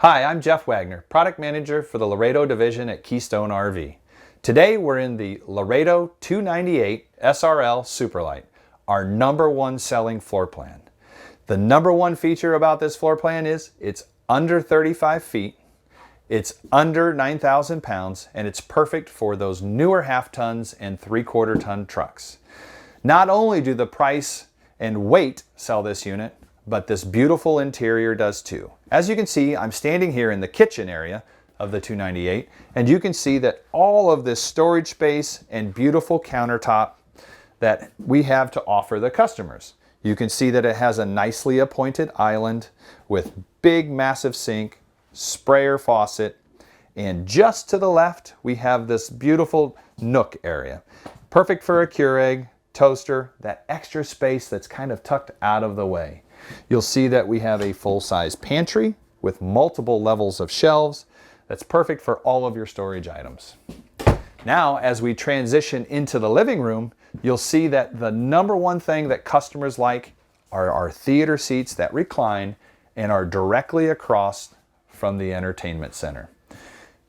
Hi, I'm Jeff Wagner, Product Manager for the Laredo Division at Keystone RV. Today we're in the Laredo 298 SRL Superlight, our #1 selling floor plan. The #1 feature about this floor plan is it's under 35 feet, it's under 9,000 pounds, and it's perfect for those newer half tons and 3/4 ton trucks. Not only do the price and weight sell this unit, but this beautiful interior does too. As you can see, I'm standing here in the kitchen area of the 298, and you can see that all of this storage space and beautiful countertop that we have to offer the customers. You can see that it has a nicely appointed island with big massive sink, sprayer faucet, and just to the left we have this beautiful nook area. Perfect for a Keurig, toaster, that extra space that's kind of tucked out of the way. You'll see that we have a full-size pantry with multiple levels of shelves that's perfect for all of your storage items. Now, as we transition into the living room, you'll see that the #1 thing that customers like are our theater seats that recline and are directly across from the entertainment center.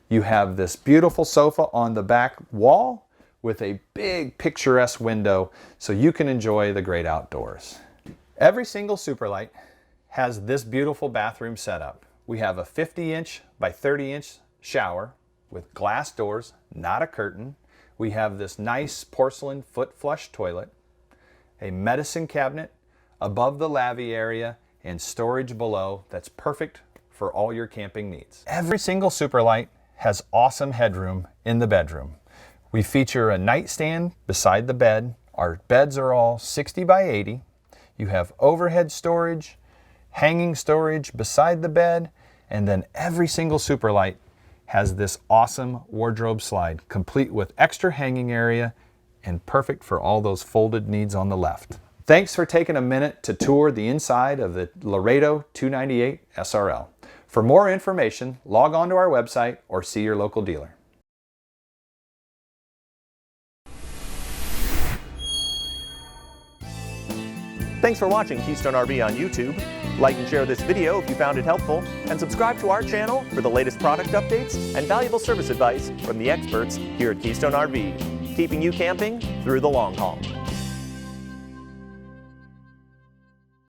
You have this beautiful sofa on the back wall with a big picturesque window so you can enjoy the great outdoors. Every single Superlight has this beautiful bathroom setup. We have a 50-inch by 30-inch shower with glass doors, not a curtain. We have this nice porcelain foot flush toilet, a medicine cabinet above the lavy area, and storage below that's perfect for all your camping needs. Every single Superlight has awesome headroom in the bedroom. We feature a nightstand beside the bed. Our beds are all 60 by 80. You have overhead storage, hanging storage beside the bed, and then every single Superlight has this awesome wardrobe slide, complete with extra hanging area and perfect for all those folded needs on the left. Thanks for taking a minute to tour the inside of the Laredo 298 SRL. For more information, log on to our website or see your local dealer. Thanks for watching Keystone RV on YouTube. Like and share this video if you found it helpful, and subscribe to our channel for the latest product updates and valuable service advice from the experts here at Keystone RV, keeping you camping through the long haul.